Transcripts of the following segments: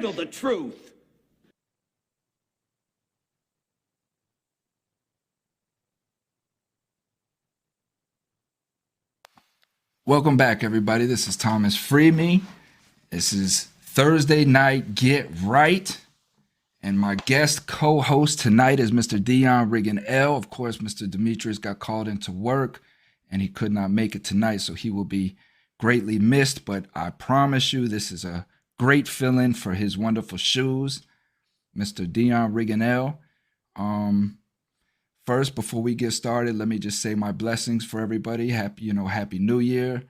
handle the truth. Welcome back, everybody. This is Thomas Free Me. This is Thursday Night Get Right. And my guest co-host tonight is Mr. Dion RiggensEl. Of course, Mr. Demetris got called into work and he could not make it tonight, so he will be greatly missed. But I promise you, this is a great fill-in for his wonderful shoes, Mr. Dion RiggensEl. First, before we get started, let me just say my blessings for everybody. Happy New Year.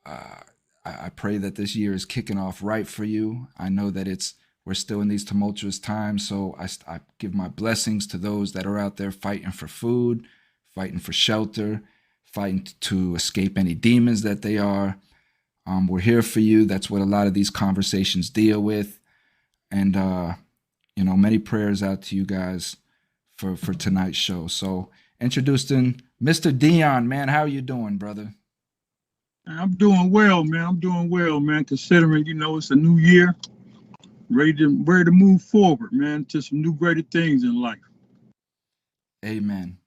I pray that this year is kicking off right for you. I know that we're still in these tumultuous times, so I give my blessings to those that are out there fighting for food, fighting for shelter, fighting to escape any demons that they are. We're here for you. That's what a lot of these conversations deal with. And, many prayers out to you guys for tonight's show. So introducing Mr. Dion, man, how are you doing, brother? I'm doing well, man. Considering, it's a new year, ready to move forward, man, to some new greater things in life. Amen.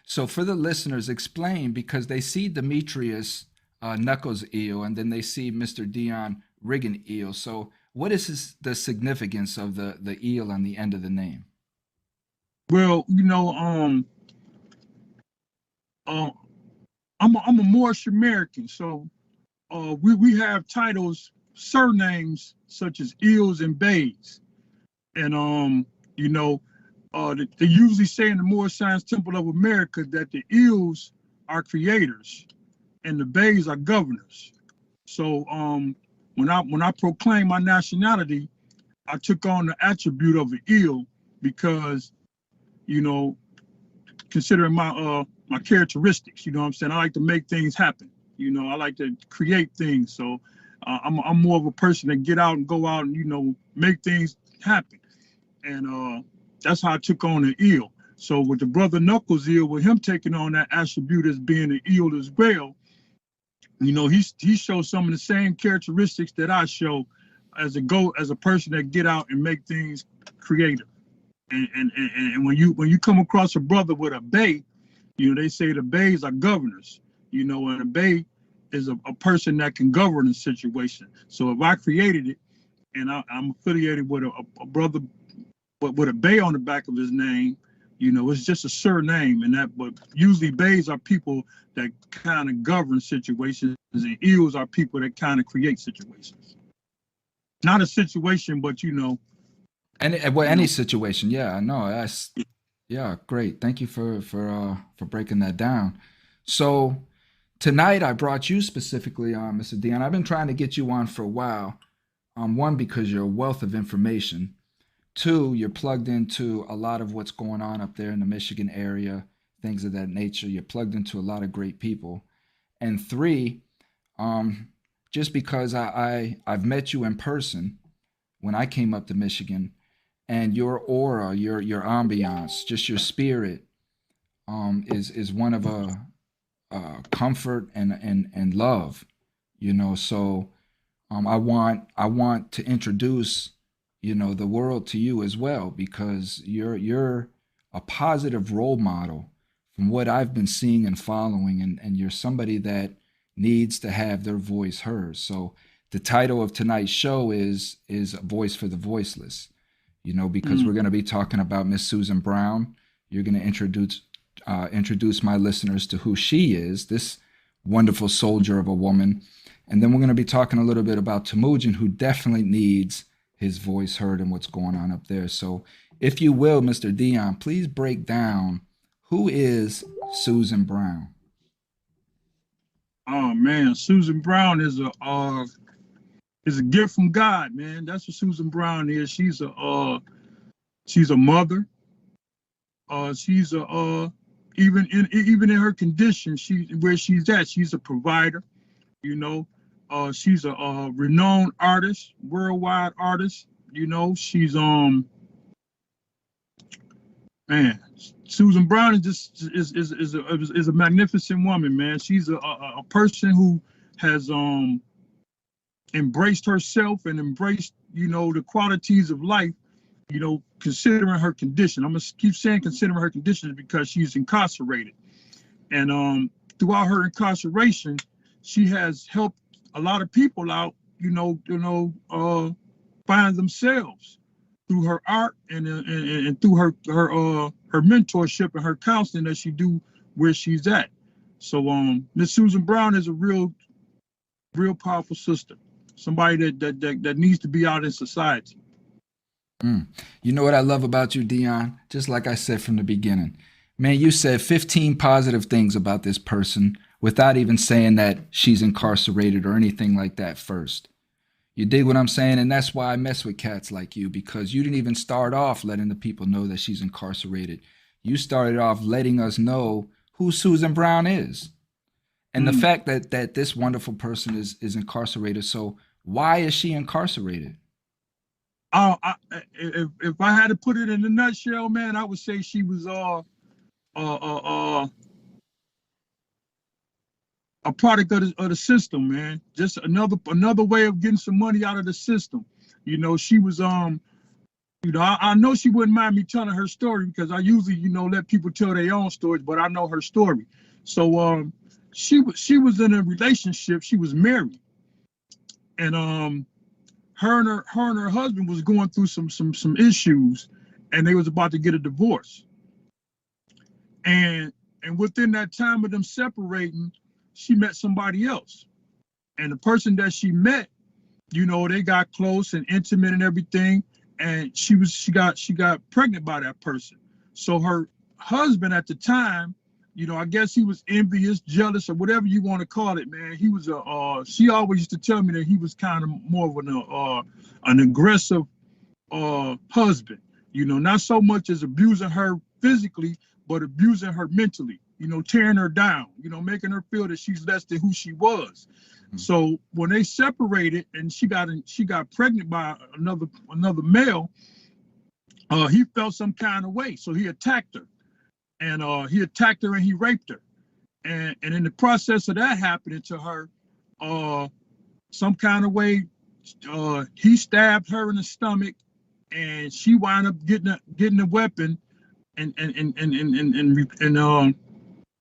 So for the listeners, explain, because they see Demetris NiggensEl and then they see Mr. Dion RiggensEl. So what is the significance of the eel on the end of the name? Well, I'm a Moorish American, so we have titles, surnames such as Eels and Bays, and they usually say in the Moorish Science Temple of America that the Eels are creators and the Bays are governors. So when I proclaimed my nationality, I took on the attribute of an eel because, considering my characteristics, I like to make things happen. I like to create things. So I'm more of a person that get out and go out and, make things happen. And that's how I took on the eel. So with the brother NiggensEl, with him taking on that attribute as being an eel as well, he shows some of the same characteristics that I show as a person that get out and make things creative. And when you come across a brother with a bay, they say the bays are governors, and a bay is a person that can govern a situation. So if I created it and I'm affiliated with a brother with a bay on the back of his name, it's just a surname, but usually bays are people that kind of govern situations, and eels are people that kind of create situations. Not a situation, but any situation. Yeah, no, that's great. Thank you for breaking that down. So tonight I brought you specifically on, Mr. Dion. I've been trying to get you on for a while. One, because you're a wealth of information. Two, you're plugged into a lot of what's going on up there in the Michigan area, things of that nature. You're plugged into a lot of great people. And three, just because I've met you in person when I came up to Michigan, and your aura, your ambiance, just your spirit, is one of a comfort and love, So I want to introduce the world to you as well, because you're a positive role model from what I've been seeing and following, and you're somebody that needs to have their voice heard. So the title of tonight's show is A Voice for the Voiceless. Because we're going to be talking about Miss Susan Brown. You're going to introduce my listeners to who she is, this wonderful soldier of a woman. And then we're going to be talking a little bit about Temujin, who definitely needs his voice heard and what's going on up there. So if you will, Mr. Dion, please break down, who is Susan Brown? Oh, man, Susan Brown is a gift from God, man. That's what Susan Brown is. She's a mother. She's even in her condition, where she's at, she's a provider. She's a renowned artist, worldwide artist. She's man, Susan Brown is a magnificent woman, man. She's a person who has embraced herself and embraced the qualities of life, considering her condition. I'm gonna keep saying considering her condition because she's incarcerated. And throughout her incarceration, she has helped a lot of people out, find themselves through her art and through her mentorship and her counseling that she do where she's at. So Miss Susan Brown is a real powerful sister, somebody that needs to be out in society. You know what I love about you, Dion? Just like I said from the beginning, man, you said 15 positive things about this person without even saying that she's incarcerated or anything like that first. You dig what I'm saying? And that's why I mess with cats like you, because you didn't even start off letting the people know that she's incarcerated. You started off letting us know who Susan Brown is. And the fact that this wonderful person is incarcerated. So why is she incarcerated? If I had to put it in a nutshell, man, I would say she was a product of the system, man. Just another way of getting some money out of the system. She was I know she wouldn't mind me telling her story because I usually let people tell their own stories, but I know her story. So she was in a relationship. She was married, and her and her husband was going through some issues, and they was about to get a divorce. And within that time of them separating, she met somebody else. And the person that she met, they got close and intimate and everything. And she got pregnant by that person. So her husband at the time, I guess he was envious, jealous, or whatever you want to call it, man. He was she always used to tell me that he was kind of more of an aggressive husband, not so much as abusing her physically, but abusing her mentally, tearing her down, making her feel that she's less than who she was. So when they separated and she got pregnant by another male, he felt some kind of way. So he attacked her. And he attacked her and he raped her. And in the process of that happening to her, some kind of way, he stabbed her in the stomach, and she wound up getting a weapon and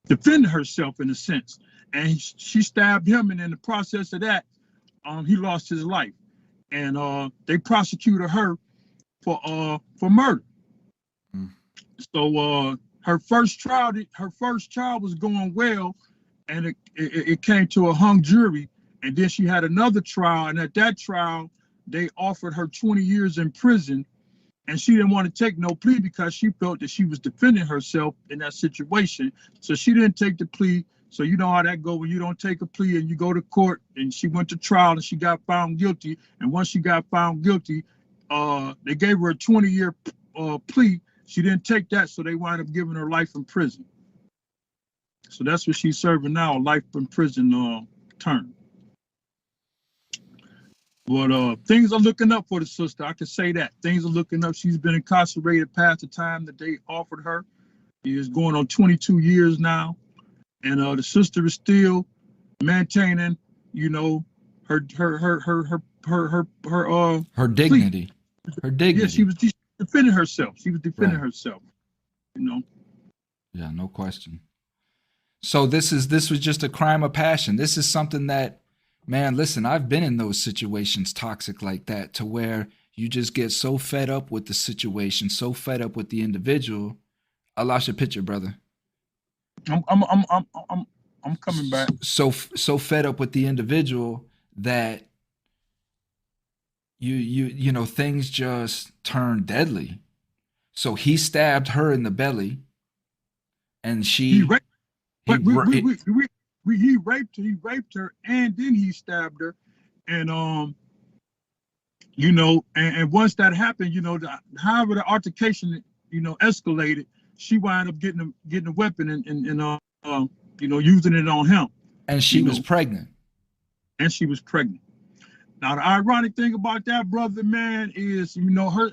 defending herself in a sense. And she stabbed him, and in the process of that, he lost his life. And they prosecuted her for murder. So her first trial was going well, and it came to a hung jury. And then she had another trial, and at that trial, they offered her 20 years in prison, and she didn't want to take no plea because she felt that she was defending herself in that situation. So she didn't take the plea. So you know how that go when you don't take a plea and you go to court. And she went to trial and she got found guilty. And once she got found guilty, they gave her a 20-year plea. She didn't take that, so they wound up giving her life in prison. So that's what she's serving now, a life in prison term. But things are looking up for the sister. I can say that. Things are looking up. She's been incarcerated past the time that they offered her. She is going on 22 years now. And the sister is still maintaining, her dignity. Her dignity. Yeah, she was defending herself. She was defending herself. Yeah, no question. So this was just a crime of passion. This is something that, man, listen, I've been in those situations toxic like that, to where you just get so fed up with the situation, so fed up with the individual. I lost your picture, brother. I'm coming back. So fed up with the individual that you know things just turn deadly. So he stabbed her in the belly, and he raped her, and then he stabbed her, and and once that happened, however the altercation escalated, she wound up getting a weapon and using it on him. And she was pregnant. And she was pregnant. Now the ironic thing about that, brother, man, is her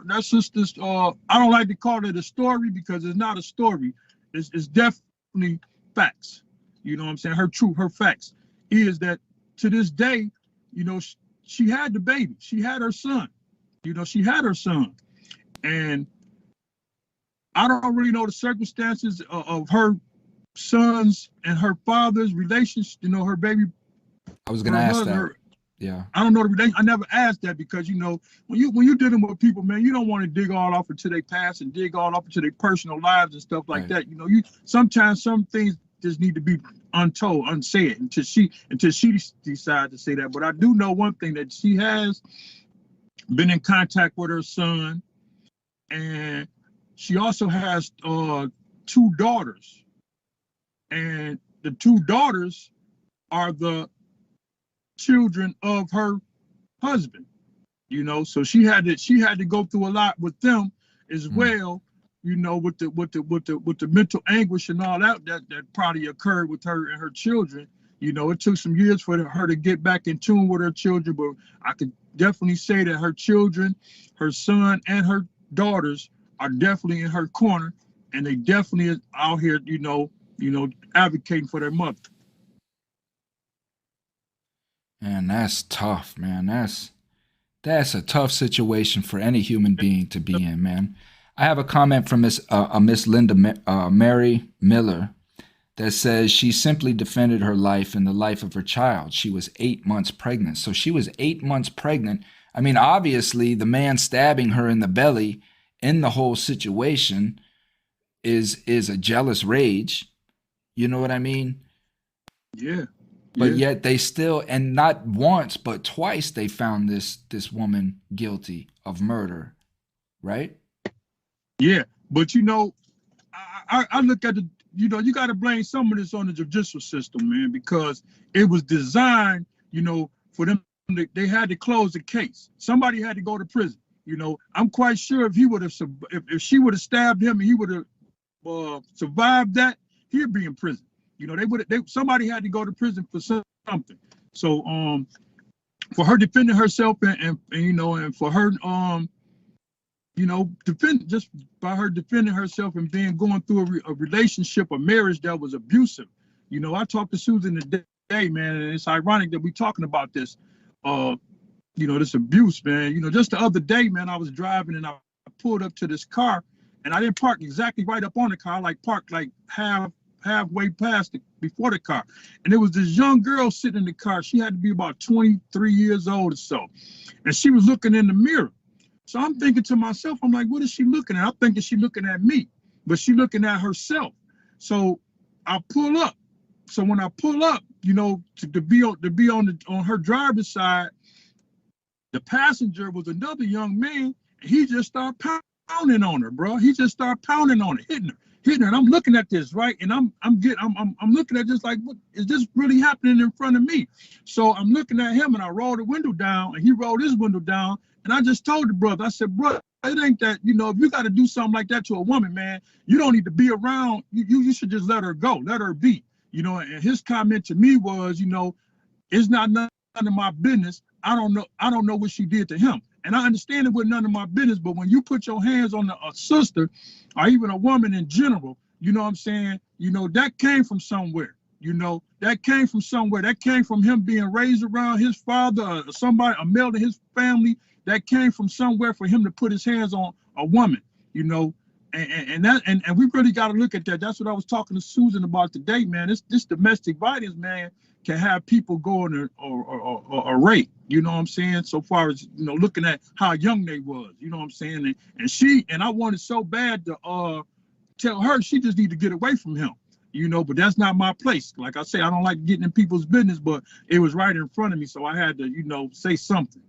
that sister's I don't like to call it a story because it's not a story. It's definitely facts. You know what I'm saying? Her facts is that to this day, she had the baby. She had her son. She had her son. And I don't really know the circumstances of her son's and her father's relationship, her baby, I was gonna her ask husband, that. Yeah. I don't know the relation. I never asked that because when you're dealing with people, man, you don't want to dig all off into their past and dig all off into their personal lives and stuff like Right. that. You sometimes some things just need to be untold, unsaid until she decides to say that. But I do know one thing, that she has been in contact with her son, and she also has 2 daughters, and the 2 daughters are the children of her husband. So she had to go through a lot with them as well, with the mental anguish and all that probably occurred with her and her children. It took some years for her to get back in tune with her children, but I could definitely say that her children, her son and her daughters are definitely in her corner, and they definitely are out here, advocating for their mother. Man, that's tough, man. That's a tough situation for any human being to be in, man. I have a comment from Miss Linda Mary Miller that says she simply defended her life and the life of her child. She was 8 months pregnant. So she was 8 months pregnant. I mean, obviously, the man stabbing her in the belly in the whole situation is a jealous rage. You know what I mean? Yeah. But Yeah. yet they still, and not once but twice, they found this woman guilty of murder, right? Yeah. But I look at you got to blame some of this on the judicial system, man, because it was designed, for them. They had to close the case. Somebody had to go to prison. I'm quite sure if he would have, if she would have stabbed him and he would have survived that, he'd be in prison. Somebody had to go to prison for something. So for her defending herself and for her just by her defending herself and going through a relationship, a marriage that was abusive. I talked to Susan today, man, and it's ironic that we're talking about this, this abuse, man. Just the other day, man, I was driving and I pulled up to this car, and I didn't park exactly right up on the car. I parked halfway past it before the car. And there was this young girl sitting in the car. She had to be about 23 years old or so. And she was looking in the mirror. So I'm thinking to myself, I'm like, what is she looking at? I'm thinking she's looking at me, but she's looking at herself. So I pull up. So when I pull up, to be on her driver's side, the passenger was another young man, and he just started pounding on her, bro. He just started pounding on her, hitting her. And I'm looking at this, right? And I'm looking at this like, what is this really happening in front of me? So I'm looking at him, and I rolled the window down, and he rolled his window down. And I just told the brother, I said, bro, it ain't that, if you got to do something like that to a woman, man, you don't need to be around. You should just let her go, let her be. And his comment to me was, it's not none of my business. I don't know what she did to him. And I understand it was none of my business, but when you put your hands on a sister or even a woman in general, you know what I'm saying? That came from somewhere. That came from somewhere. That came from him being raised around his father or somebody, a male in his family. That came from somewhere for him to put his hands on a woman, and we really got to look at that. That's what I was talking to Susan about today, man. This domestic violence, man, can have people going or rape. You know what I'm saying? So far as looking at how young they was, you know what I'm saying? And I wanted so bad to tell her she just need to get away from him. But that's not my place. Like I say, I don't like getting in people's business, but it was right in front of me, so I had to, say something.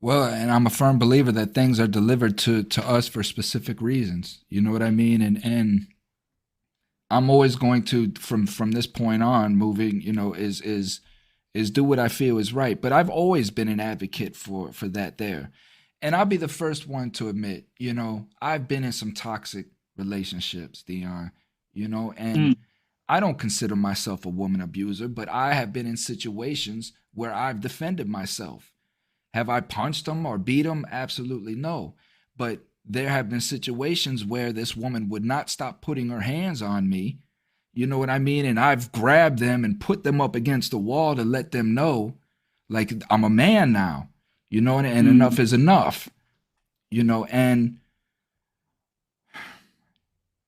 Well, and I'm a firm believer that things are delivered to us for specific reasons. You know what I mean? And I'm always going to from this point on moving, is do what I feel is right. But I've always been an advocate for that there. And I'll be the first one to admit, I've been in some toxic relationships, Dion, and I don't consider myself a woman abuser, but I have been in situations where I've defended myself. Have I punched them or beat them? Absolutely no. But there have been situations where this woman would not stop putting her hands on me. You know what I mean? And I've grabbed them and put them up against the wall to let them know, Like I'm a man now, and Mm. enough is enough, and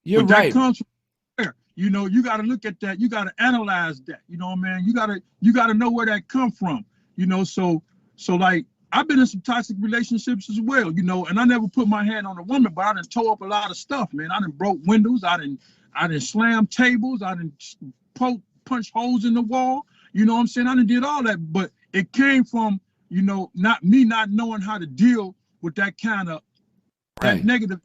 you're But that right. comes from where? You got to look at that. You got to analyze that. Man. You got to know where that come from. So like I've been in some toxic relationships as well. And I never put my hand on a woman, but I done tore up a lot of stuff, man. I done broke windows. I done slammed tables. I done punch holes in the wall. You know what I'm saying? I done did all that, but it came from not me not knowing how to deal with that Right. negative.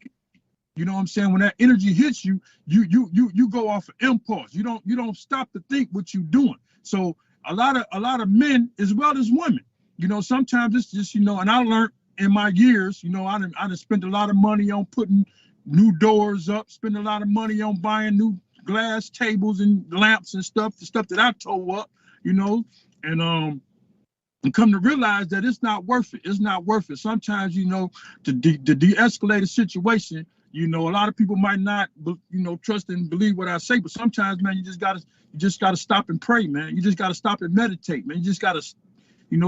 You know what I'm saying? When that energy hits you, you go off of impulse. You don't stop to think what you're doing. So a lot of men as well as women, sometimes it's just, and I learned in my years, I done spent a lot of money on putting new doors up, spend a lot of money on buying new glass tables and lamps and stuff, the stuff that I tore up, and come to realize that it's not worth it. It's not worth it. Sometimes, to de-escalate a situation, a lot of people might not, trust and believe what I say, but sometimes, man, you just gotta stop and pray, man. You just gotta stop and meditate, man. You just gotta,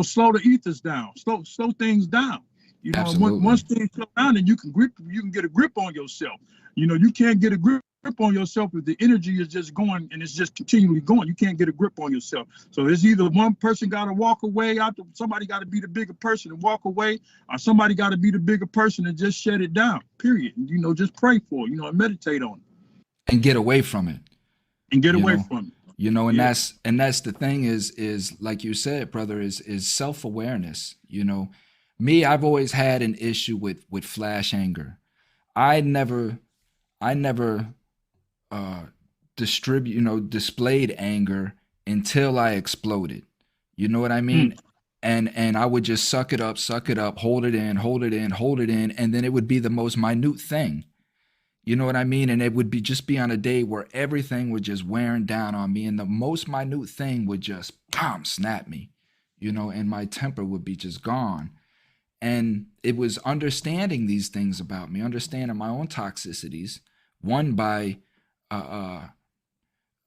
slow the ethers down, slow things down. And once Absolutely. things slow down, then you can get a grip on yourself. You can't get a grip on yourself if the energy is just going and it's just continually going. You can't get a grip on yourself. So it's either one person got to walk away, somebody got to be the bigger person and walk away, or somebody got to be the bigger person and just shut it down. Period. Just pray for it, and meditate on it And get away from it. and get you away know from it. and Yeah. that's the thing, is like you said, brother, is self-awareness. Me, I've always had an issue with flash anger. I never i never uh displayed anger until I exploded. You know what I mean? Mm. And I would just suck it up, hold it in, hold it in, hold it in, and then it would be the most minute thing. You know what I mean? And it would be just be on a day where everything was just wearing down on me, and the most minute thing would just snap me, and my temper would be just gone. And it was understanding these things about me, understanding my own toxicities, one by uh, uh,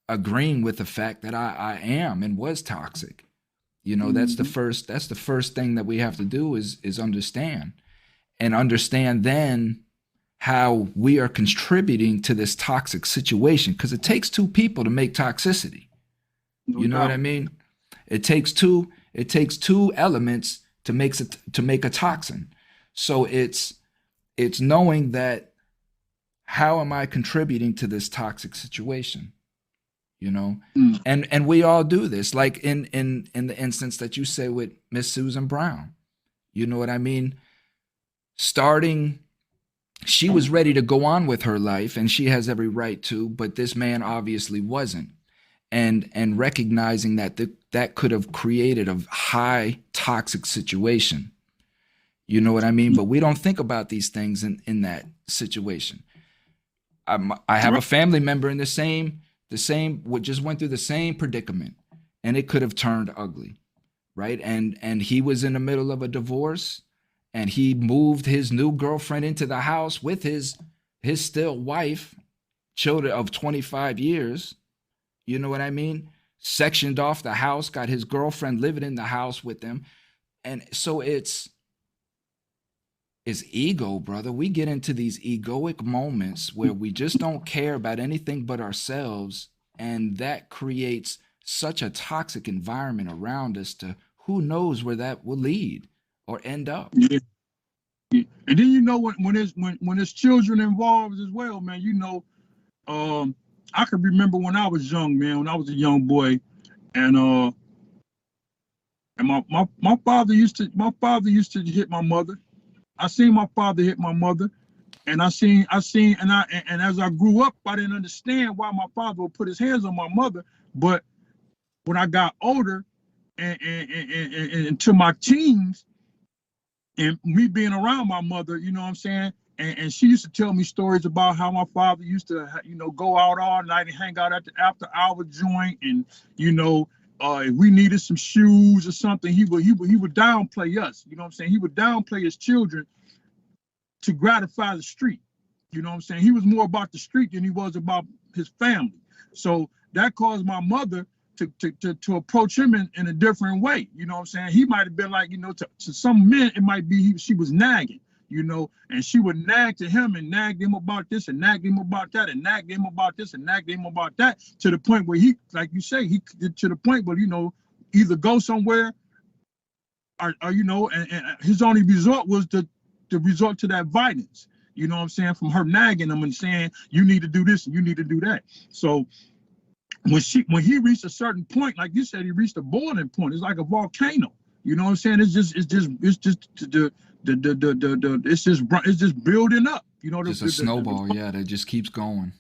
agreeing with the fact that I am and was toxic. Mm-hmm. That's the first thing that we have to do is understand, and understand then how we are contributing to this toxic situation, because it takes two people to make toxicity. No You know what I doubt. mean? It takes two elements to make a toxin. So it's knowing that, how am I contributing to this toxic situation? you know Mm. and we all do this, like in the instance that you say with Miss Susan Brown. You know what I mean? Starting, she was ready to go on with her life, and she has every right to, but this man obviously wasn't. And recognizing that could have created a high toxic situation. You know what I mean? But we don't think about these things in that situation. I have a Right. family member in the same what just went through the same predicament, and it could have turned ugly, right? And he was in the middle of a divorce, and he moved his new girlfriend into the house with his still wife, children of 25 years. You know what I mean? Sectioned off the house, got his girlfriend living in the house with him. And so it's ego, brother. We get into these egoic moments where we just don't care about anything but ourselves, and that creates such a toxic environment around us, to who knows where that will lead or end up. Yeah. Yeah. And then when there's children involved as well, man. Um, I can remember when I was young, man. When I was a young boy, and my father used to hit my mother. I seen my father hit my mother, and and as I grew up, I didn't understand why my father would put his hands on my mother. But when I got older and into my teens, and me being around my mother, you know what I'm saying? And she used to tell me stories about how my father used to, go out all night and hang out at the after hour joint. And, if we needed some shoes or something, he would downplay us. You know what I'm saying? He would downplay his children to gratify the street. You know what I'm saying? He was more about the street than he was about his family. So that caused my mother to approach him in a different way. You know what I'm saying? He might have been like, you know, to some men, it might be she was nagging, you know, and she would nag to him and nag him about this and nag him about that and nag him about this and nag him about that, to the point where he, like you say, he to the point where, you know, either go somewhere or you know, and his only resort was to resort to that violence. You know what I'm saying? From her nagging him and saying, you need to do this and you need to do that. So when he reached a certain point, like you said, he reached a boiling point. It's like a volcano. You know what I'm saying? It's just building up. You know, It's a snowball, yeah, that just keeps going.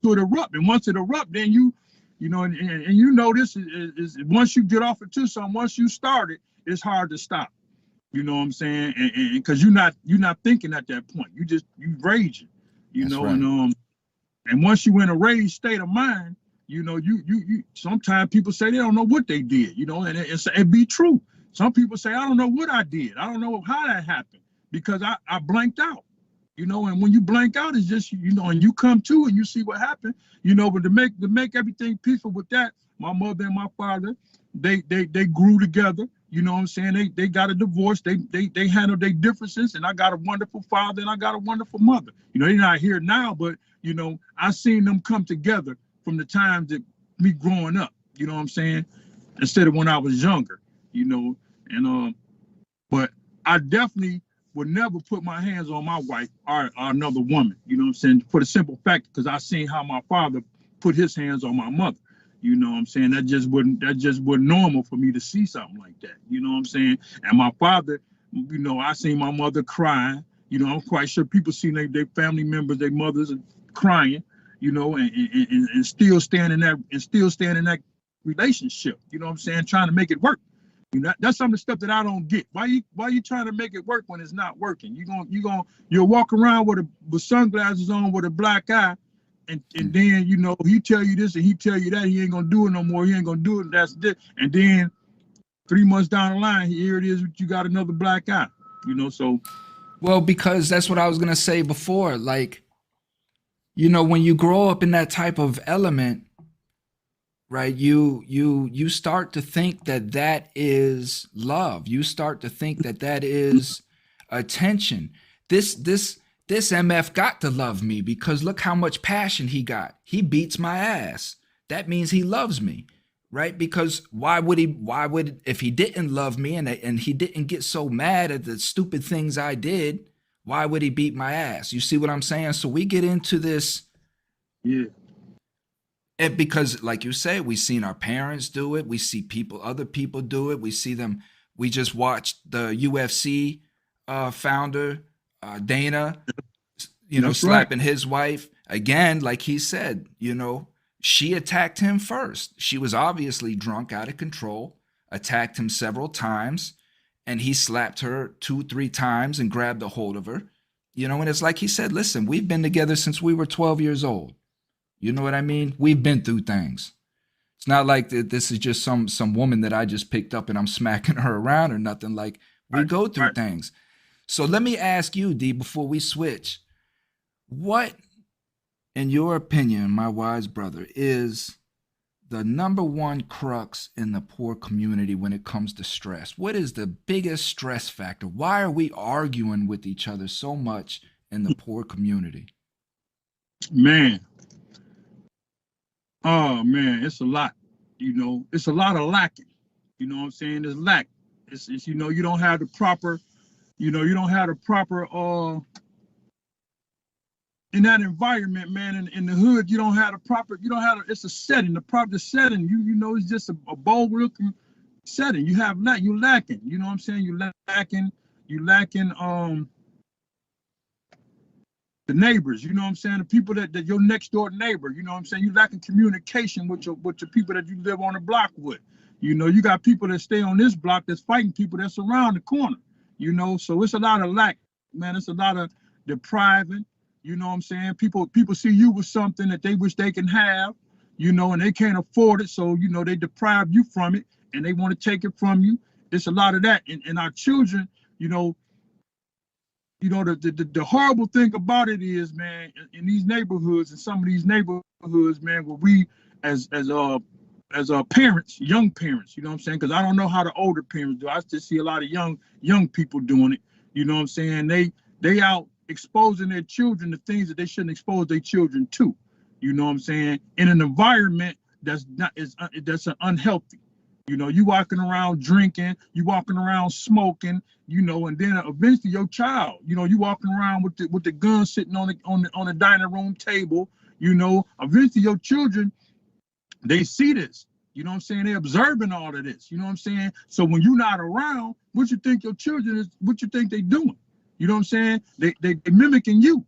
To it erupt, and once it erupt, then you know, and you know this is once you get off into something, once you start it, it's hard to stop. You know what I'm saying? And because you're not thinking at that point, you raging. You That's know, right. and once you in a raged state of mind, you know, you sometimes people say they don't know what they did, you know, and it be true. Some people say, I don't know what I did. I don't know how that happened because I blanked out, you know, and when you blank out, it's just, you know, and you come to and you see what happened, you know, but to make everything peaceful with that, my mother and my father, they grew together. You know what I'm saying? They got a divorce. They handled their differences, and I got a wonderful father and I got a wonderful mother. You know, they're not here now, but you know, I seen them come together from the times that me growing up. You know what I'm saying? Instead of when I was younger. You know, and but I definitely would never put my hands on my wife or another woman. You know what I'm saying? For the simple fact, because I seen how my father put his hands on my mother. You know what I'm saying? That just wasn't normal for me to see something like that. You know what I'm saying? And my father, you know, I seen my mother crying. You know, I'm quite sure people see their family members, their mothers crying, you know, and still staying in that relationship. You know what I'm saying? Trying to make it work. You know, that's some of the stuff that I don't get. Why you trying to make it work when it's not working? You'll walk around with sunglasses on with a black eye. And then, you know, he tell you this and he tell you that, he ain't gonna do it no more, he ain't gonna do it, that's it. And then 3 months down the line, here it is, you got another black eye, you know, so. Well, because that's what I was gonna say before. Like, you know, when you grow up in that type of element, right? You start to think that is love. You start to think that is attention. This MF got to love me because look how much passion he got. He beats my ass. That means he loves me, right? Because why would if he didn't love me and he didn't get so mad at the stupid things I did, why would he beat my ass? You see what I'm saying? So we get into this. Yeah. And because, like you say, we've seen our parents do it. We see other people do it. We see them. We just watched the UFC founder, Dana, you know, That's right. slapping his wife again. Like he said, you know, she attacked him first. She was obviously drunk, out of control, attacked him several times, and he slapped her 2-3 times and grabbed a hold of her. You know, and it's like he said, listen, we've been together since we were 12 years old. You know what I mean? We've been through things. It's not like this is just some woman that I just picked up and I'm smacking her around or nothing. Like, we Right. go through Right. things. So let me ask you, D, before we switch, what, in your opinion, my wise brother, is the number one crux in the poor community when it comes to stress? What is the biggest stress factor? Why are we arguing with each other so much in the poor community? Man. Oh man, it's a lot. You know, it's a lot of lacking. You know what I'm saying? There's lack. It's you know, you don't have the proper, you know, you don't have the proper in that environment, man, in the hood, you don't have the proper, it's a setting, the proper setting, you know, it's just a bold looking setting. You lacking, you know what I'm saying? You lacking the neighbors, you know what I'm saying? The people that your next door neighbor, you know what I'm saying? You lacking communication with your people that you live on the block with. You know, you got people that stay on this block that's fighting people that's around the corner, you know, so it's a lot of lack, man. It's a lot of depriving. You know what I'm saying? People see you with something that they wish they can have, you know, and they can't afford it. So, you know, they deprive you from it and they want to take it from you. It's a lot of that. And our children, you know, the horrible thing about it is, man, in these neighborhoods, in some of these neighborhoods, man, where we as as parents, young parents, you know what I'm saying? Because I don't know how the older parents do. I just see a lot of young people doing it. You know what I'm saying? They out exposing their children to things that they shouldn't expose their children to. You know what I'm saying? In an environment that's unhealthy. You know, you walking around drinking, you walking around smoking, you know, and then eventually your child, you know, you walking around with the gun sitting on the dining room table, you know, eventually your children, they see this. You know what I'm saying? They're observing all of this. You know what I'm saying? So when you're not around, what you think your children is, what you think they doing? You know what I'm saying? They mimicking you.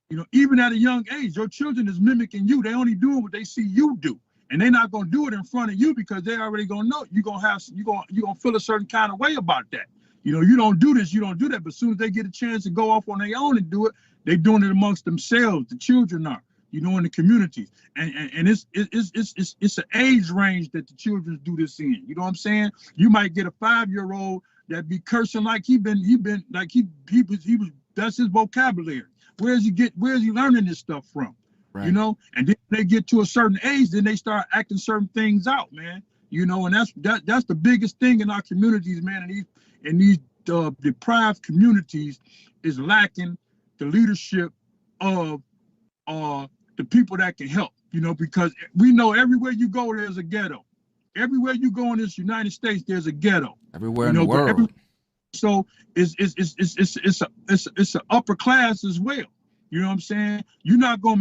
You know, even at a young age, your children is mimicking you. They only doing what they see you do. And they're not gonna do it in front of you because they already gonna know you're gonna feel a certain kind of way about that. You know, you don't do this, you don't do that. But as soon as they get a chance to go off on their own and do it, they're doing it amongst themselves. The children are, you know, in the communities. And it's an age range that the children do this in. You know what I'm saying? You might get a 5-year-old that be cursing like he was that's his vocabulary. Where's he learning this stuff from? Right. You know, and then they get to a certain age, then they start acting certain things out, man. You know, and that's the biggest thing in our communities, man. And these deprived communities is lacking the leadership of the people that can help. You know, because we know everywhere you go, there's a ghetto. Everywhere you go in this United States, there's a ghetto. Everywhere in the world. So it's an upper class as well. You know what I'm saying? You're not gonna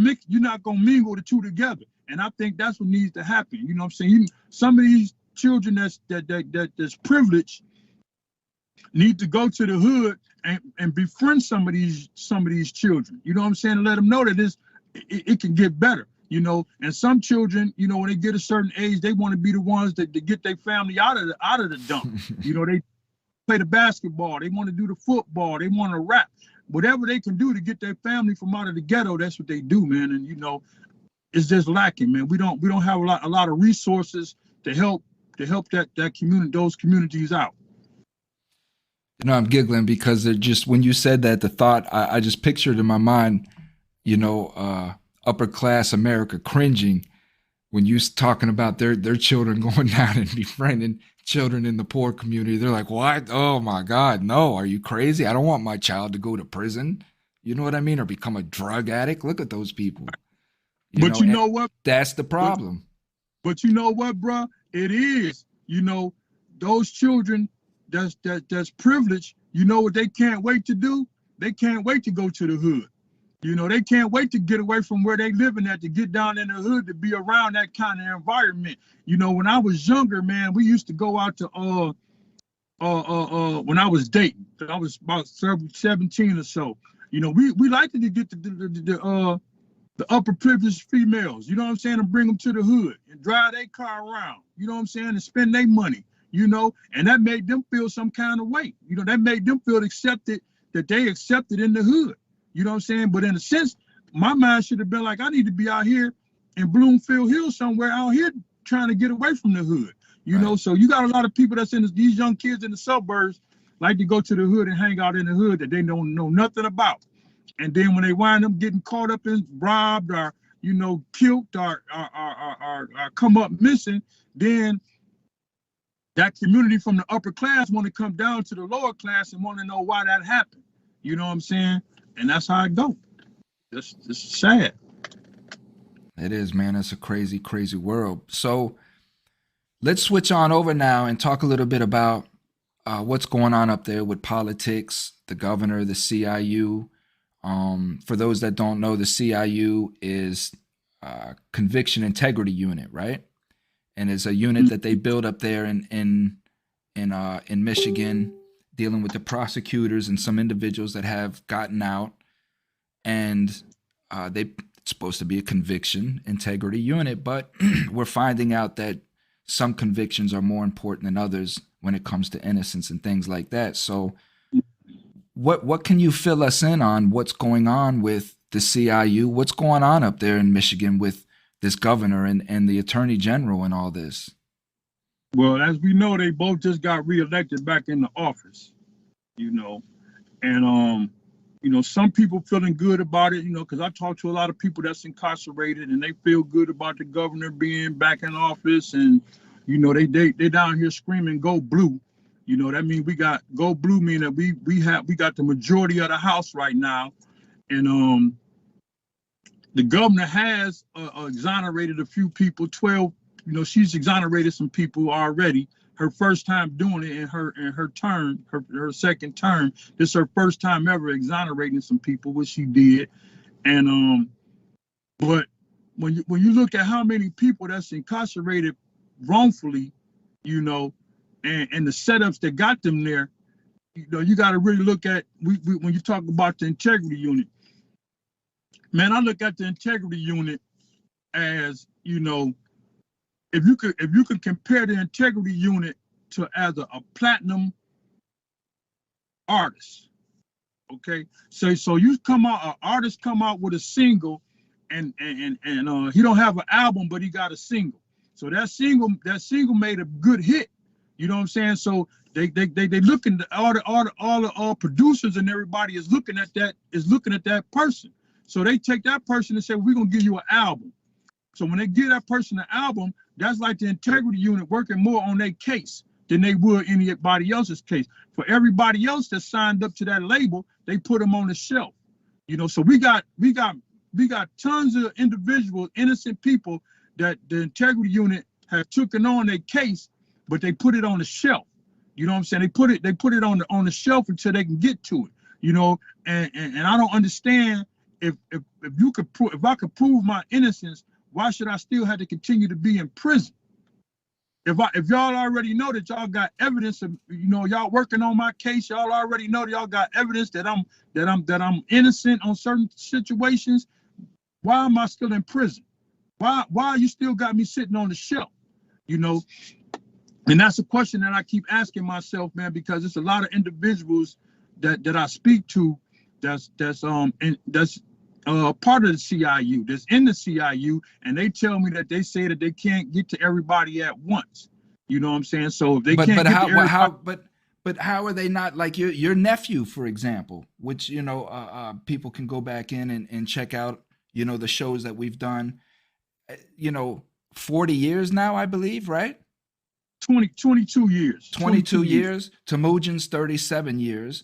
mingle the two together. And I think that's what needs to happen. You know what I'm saying? Some of these children that's privileged need to go to the hood and befriend some of these children. You know what I'm saying? And let them know that it can get better. You know, and some children, you know, when they get a certain age, they want to be the ones that get their family out of the dump. You know, they play the basketball, they want to do the football, they want to rap. Whatever they can do to get their family from out of the ghetto, that's what they do, man. And you know, it's just lacking, man. We don't have a lot of resources to help that community, those communities out. You know, I'm giggling because it just, when you said that, the thought I just pictured in my mind, you know, upper class America cringing when you talking about their children going down and befriending children in the poor community. They're like, what? Oh my God, no, are you crazy? I don't want my child to go to prison. You know what I mean? Or become a drug addict. Look at those people. You know what? That's the problem. But you know what, bro? It is, you know, those children that's privileged, you know what they can't wait to do? They can't wait to go to the hood. You know, they can't wait to get away from where they living at, to get down in the hood, to be around that kind of environment. You know, when I was younger, man, we used to go out to when I was dating. I was about 17 or so. You know, we liked to get the upper privileged females, you know what I'm saying, and bring them to the hood and drive their car around, you know what I'm saying, and spend their money, you know, and that made them feel some kind of way. You know, that made them feel accepted, that they accepted in the hood. You know what I'm saying? But in a sense, my mind should have been like, I need to be out here in Bloomfield Hills somewhere out here trying to get away from the hood. You know, so you got a lot of people that's in these young kids in the suburbs like to go to the hood and hang out in the hood that they don't know nothing about. And then when they wind up getting caught up and robbed or, you know, killed or come up missing, then that community from the upper class want to come down to the lower class and want to know why that happened. You know what I'm saying? And that's how it goes. This is sad. It is, man. It's a crazy, crazy world. So let's switch on over now and talk a little bit about what's going on up there with politics, the governor, the CIU. For those that don't know, the CIU is Conviction Integrity Unit, right? And it's a unit that they build up there in Michigan, dealing with the prosecutors and some individuals that have gotten out, and it's supposed to be a conviction integrity unit, but we're finding out that some convictions are more important than others when it comes to innocence and things like that. So what can you fill us in on what's going on with the CIU? What's going on up there in Michigan with this governor and the attorney general and all this? Well, as we know, they both just got reelected back in the office, you know, and some people feeling good about it, because I talk to a lot of people that's incarcerated and they feel good about the governor being back in office, and they down here screaming go blue. That means we got go blue, mean that we got the majority of the House right now, and the governor has exonerated a few people, 12. She's exonerated some people already. Her first time doing it in her term, her second term. This is her first time ever exonerating some people, which she did. And but when you look at how many people that's incarcerated wrongfully, and the setups that got them there, you got to really look at when you talk about the integrity unit. Man, I look at the integrity unit as, if you could compare the integrity unit to as a platinum artist, okay? So you an artist come out with a single, and he don't have an album, but he got a single. So that single made a good hit. You know what I'm saying? So they looking at all the producers and everybody is looking at that person. So they take that person and say, we're gonna give you an album. So when they give that person an album, that's like the integrity unit working more on their case than they would anybody else's case. For everybody else that signed up to that label, they put them on the shelf. So we got tons of individuals, innocent people that the integrity unit have taken on their case, but they put it on the shelf. You know what I'm saying? They put it on the shelf until they can get to it. And I don't understand if I could prove my innocence, why should I still have to continue to be in prison? If y'all already know that y'all got evidence of, y'all working on my case, y'all already know that y'all got evidence that I'm innocent on certain situations, why am I still in prison? Why you still got me sitting on the shelf? And that's a question that I keep asking myself, man, because it's a lot of individuals that I speak to that's part of the CIU, that's in the CIU, and they tell me that they say that they can't get to everybody at once. You know what I'm saying? So if they can't get to everybody, but how are they not, like your nephew, for example, which people can go back in and check out, the shows that we've done, 40 years now, I believe, right? 22 years. 22 years. Temujin's 37 years.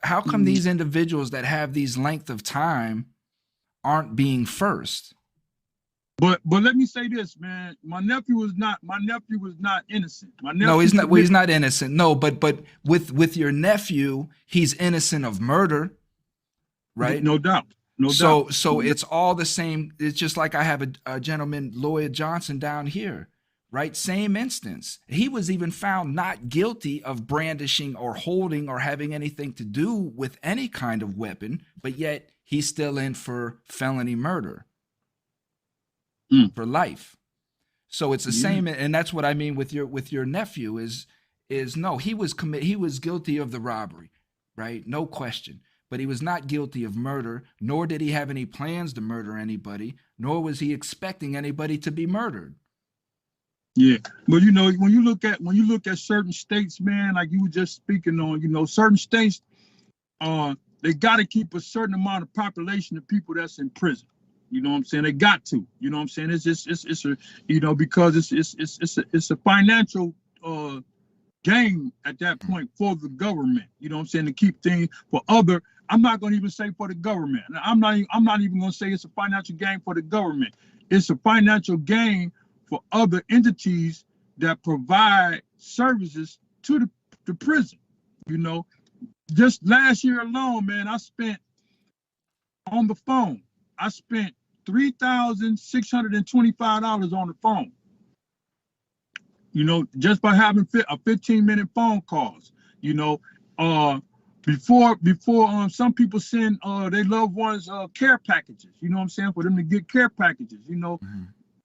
How come these individuals that have these length of time aren't being first? But let me say this, man. My nephew was not innocent. No, he's not. Well, he's not innocent. No, but with your nephew, he's innocent of murder, right? No doubt. No doubt. So it's all the same. It's just like I have a gentleman, Lloyd Johnson, down here, right? Same instance. He was even found not guilty of brandishing or holding or having anything to do with any kind of weapon, but yet he's still in for felony murder for life. So it's the same, and that's what I mean with your nephew is no, he was guilty of the robbery, right? No question. But he was not guilty of murder, nor did he have any plans to murder anybody, nor was he expecting anybody to be murdered. Yeah, but when you look at certain states, man, like you were just speaking on, certain states, they got to keep a certain amount of population of people that's in prison. You know what I'm saying? They got to. You know what I'm saying? It's just it's a because it's a financial gain at that point for the government. You know what I'm saying? To keep things for other. I'm not going to even say for the government. I'm not even going to say it's a financial gain for the government. It's a financial gain for other entities that provide services to the prison. Just last year alone, man, I spent on the phone. I spent $3,625 on the phone. Just by having a 15-minute phone calls. Before some people send their loved ones care packages. You know what I'm saying? For them to get care packages.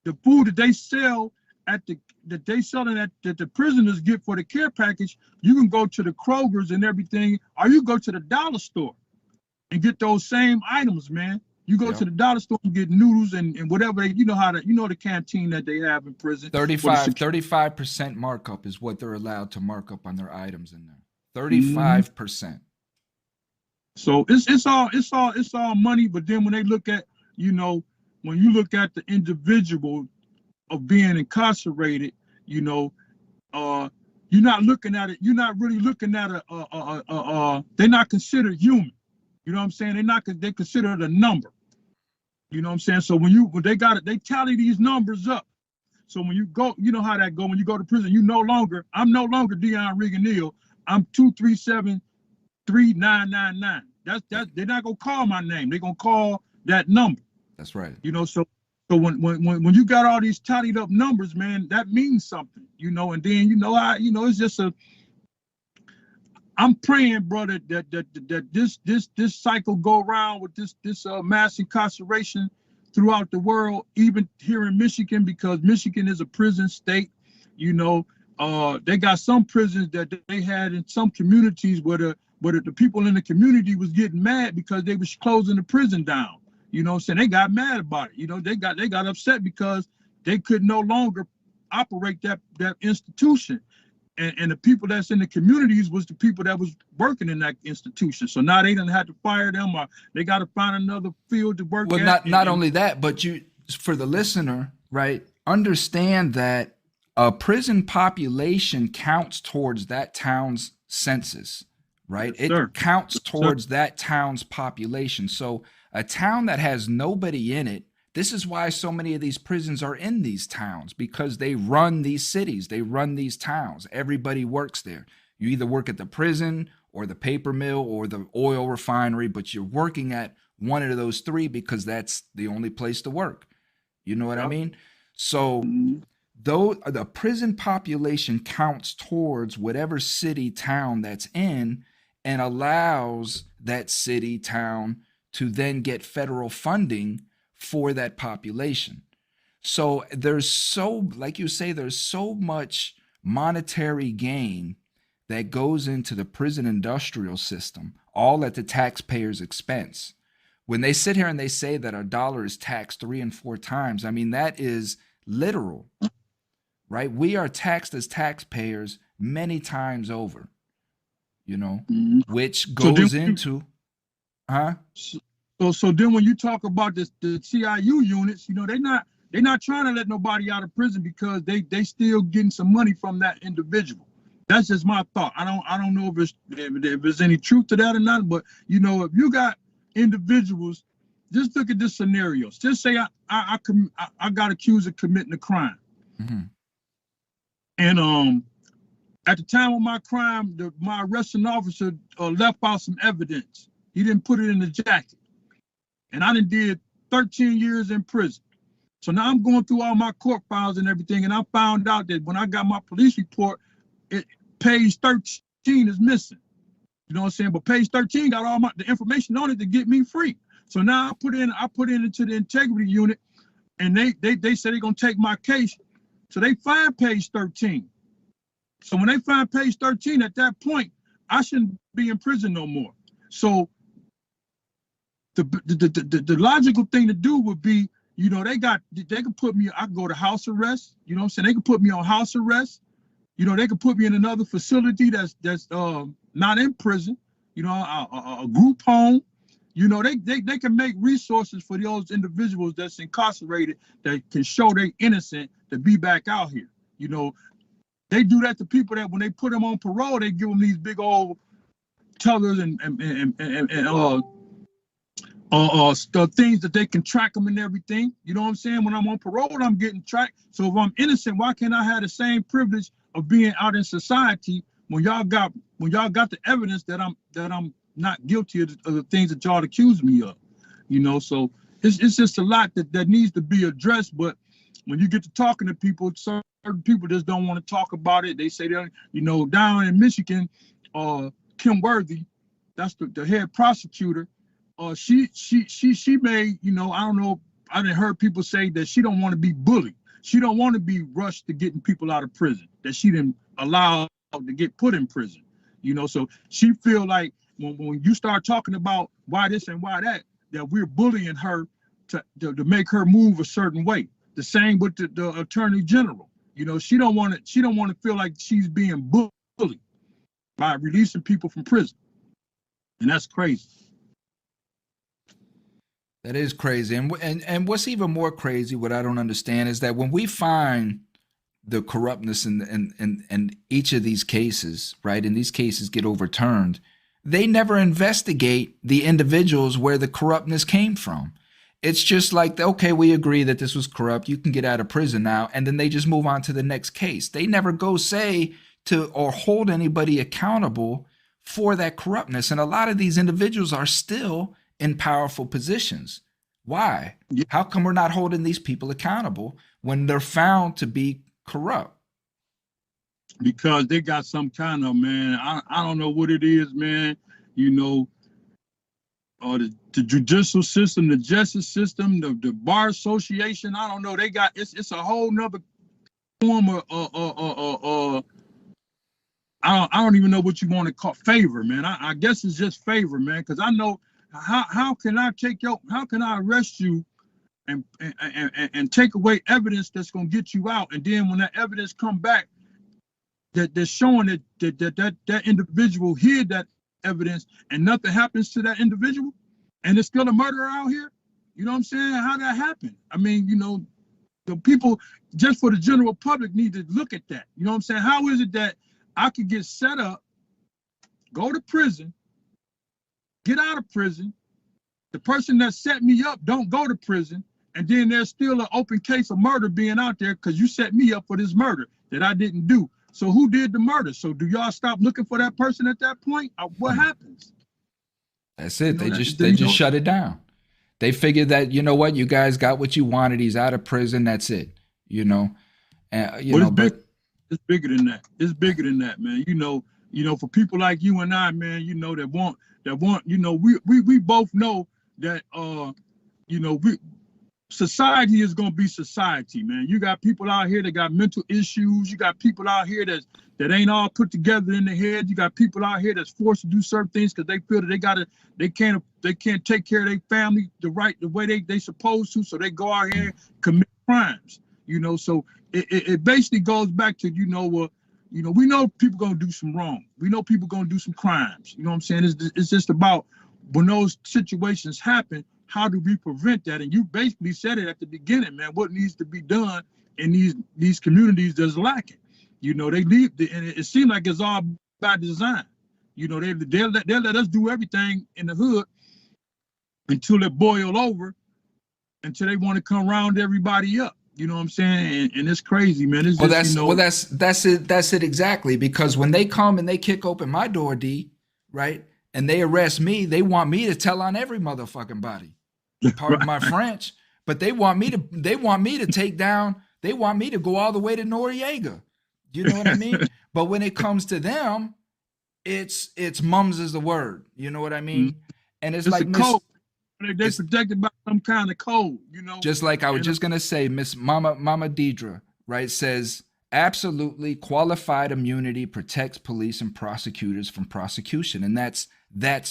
The food that they sell that the prisoners get for the care package, you can go to the Kroger's and everything, or you go to the dollar store and get those same items, man. You go to the dollar store and get noodles and whatever the canteen that they have in prison. 35% markup is what they're allowed to mark up on their items in there. 35%. So it's all money. But then when they look at, you know, when you look at the individual of being incarcerated, you know, you're not looking at it. You're not really looking at they're not considered human. You know what I'm saying? They consider it a number. You know what I'm saying? So when they got it, they tally these numbers up. So when you go, you know how that go. When you go to prison, I'm no longer Dion RiggensEl. I'm 237-3999. That's they're not gonna call my name. They're gonna call that number. That's right. You know, so when you got all these tallied up numbers, man, that means something. You know, and then it's just I'm praying, brother, that this cycle go around with this mass incarceration throughout the world, even here in Michigan, because Michigan is a prison state. You know, they got some prisons that they had in some communities where the people in the community was getting mad because they was closing the prison down. You know what I'm saying? They got mad about it. You know, they got upset because they could no longer operate that institution. And the people that's in the communities was the people that was working in that institution. So now they didn't have to fire them, or they got to find another field to work. Well, not only that, but for the listener, right? Understand that a prison population counts towards that town's census, right? Yes, sir. It counts towards Sir. that town's population. So a town that has nobody in it, this is why so many of these prisons are in these towns, because they run these cities, they run these towns. Everybody works there. You either work at the prison or the paper mill or the oil refinery, but you're working at one of those three because that's the only place to work. You know what I mean? So though the prison population counts towards whatever city, town that's in, and allows that city, town to then get federal funding for that population. So like you say, there's so much monetary gain that goes into the prison industrial system, all at the taxpayer's expense. When they sit here and they say that our dollar is taxed 3 and 4 times, I mean, that is literal, right? We are taxed as taxpayers many times over, you know, which goes into, So then when you talk about the CIU units, you know, they're not trying to let nobody out of prison because they still getting some money from that individual. That's just my thought. I don't know if there's any truth to that or not, but you know, if you got individuals, just look at this scenario. Just say I got accused of committing a crime. And at the time of my crime, my arresting officer left out some evidence. He didn't put it in the jacket. And I did 13 years in prison. So now I'm going through all my court files and everything, and I found out that when I got my police report, page 13 is missing. You know what I'm saying? But page 13 got all the information on it to get me free. So now I put it into the integrity unit, and they said they're gonna take my case. So they find page 13. So when they find page 13, at that point, I shouldn't be in prison no more. So the logical thing to do would be, you know, they could put me, I could go to house arrest, you know what I'm saying? They could put me on house arrest. You know, they could put me in another facility that's not in prison, you know, a group home. You know, they can make resources for those individuals that's incarcerated that can show they're innocent to be back out here. You know, they do that to people that when they put them on parole, they give them these big old tellers and things that they can track them and everything. You know what I'm saying? When I'm on parole, I'm getting tracked. So if I'm innocent, why can't I have the same privilege of being out in society when y'all got the evidence that I'm not guilty of the things that y'all accuse me of? You know, so it's just a lot that needs to be addressed. But when you get to talking to people, certain people just don't want to talk about it. They say that, you know, down in Michigan, Kim Worthy, that's the head prosecutor. She may, you know, I don't know, I didn't heard people say that she don't want to be bullied. She don't want to be rushed to getting people out of prison, that she didn't allow to get put in prison. You know, so she feel like when you start talking about why this and why that we're bullying her to make her move a certain way. The same with the attorney general. You know, she don't want to feel like she's being bullied by releasing people from prison. And that's crazy. That is crazy. And what's even more crazy, what I don't understand, is that when we find the corruptness in each of these cases, right, and these cases get overturned, they never investigate the individuals where the corruptness came from. It's just like, okay, we agree that this was corrupt. You can get out of prison now. And then they just move on to the next case. They never go say to or hold anybody accountable for that corruptness. And a lot of these individuals are still in powerful positions. Why? Yeah, How come we're not holding these people accountable when they're found to be corrupt? because they got some kind of, man, I don't know what it is, man. You know, the judicial system, the justice system, the bar association. I don't know. They got it's a whole nother form of I don't even know what you want to call favor, man. I guess it's just favor, man. Because I know how can I how can I arrest you and take away evidence that's gonna get you out, and then when that evidence come back that they're showing that individual hid that evidence and nothing happens to that individual and it's still a murderer out here. You know what I'm saying? How that happen? I mean, you know, the people, just for the general public, need to look at that. You know what I'm saying? How is it that I could get set up, go to prison, get out of prison, the person that set me up don't go to prison, and then there's still an open case of murder being out there because you set me up for this murder that I didn't do? So who did the murder? So do y'all stop looking for that person at that point? Or what happens? That's it. You know, They just shut it down. They figured that, you know what, you guys got what you wanted. He's out of prison. That's it. You know, it's bigger than that. It's bigger than that, man. You know, for people like you and I, man, you know, that want, you know, we both know that, you know, society is gonna be society, man. You got people out here that got mental issues. You got people out here that ain't all put together in the head. You got people out here that's forced to do certain things because they feel that they can't take care of their family the way they supposed to. So they go out here and commit crimes. You know, so it basically goes back to, you know, we know people gonna do some wrong. We know people gonna do some crimes. You know what I'm saying? It's just about when those situations happen, how do we prevent that? And you basically said it at the beginning, man. What needs to be done in these communities that's lacking? You know, they leave, and it seems like it's all by design. You know, they'll let us do everything in the hood until it boil over, until they want to come round everybody up. You know what I'm saying? And it's crazy, man. It's just, that's it. That's it exactly. Because when they come and they kick open my door, D, right, and they arrest me, they want me to tell on every motherfucking body. Pardon my French, but they want me to take down. They want me to go all the way to Noriega. You know what I mean? But when it comes to them, it's mums is the word. You know what I mean? And it's like a code. They're protected by some kind of code, you know. Just like I was just gonna say, Miss Mama Deidre, right, says absolutely qualified immunity protects police and prosecutors from prosecution, and that's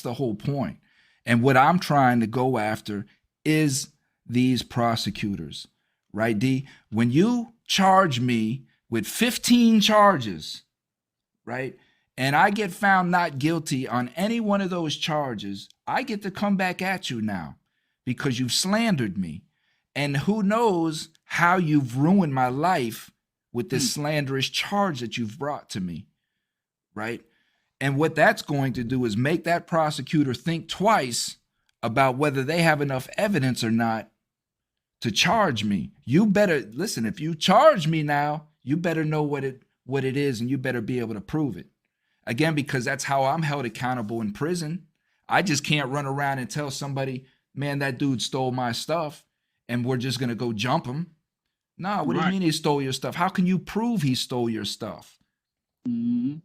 the whole point. And what I'm trying to go after is these prosecutors, right, D? When you charge me with 15 charges, right, and I get found not guilty on any one of those charges, I get to come back at you now because you've slandered me. And who knows how you've ruined my life with this slanderous charge that you've brought to me, right? And what that's going to do is make that prosecutor think twice about whether they have enough evidence or not to charge me. You better listen, if you charge me now, you better know what it is, and you better be able to prove it. Again, because that's how I'm held accountable in prison. I just can't run around and tell somebody, man, that dude stole my stuff and we're just gonna go jump him. Nah, what do you mean he stole your stuff? How can you prove he stole your stuff? Mm-hmm.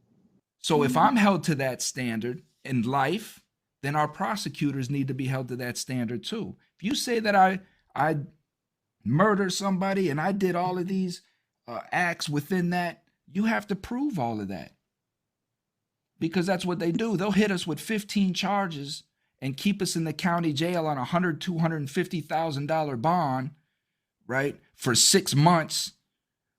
So if I'm held to that standard in life, then our prosecutors need to be held to that standard too. If you say that I murdered somebody and I did all of these acts within that, you have to prove all of that. Because that's what they do. They'll hit us with 15 charges and keep us in the county jail on $100,000, $250,000 bond, right, for 6 months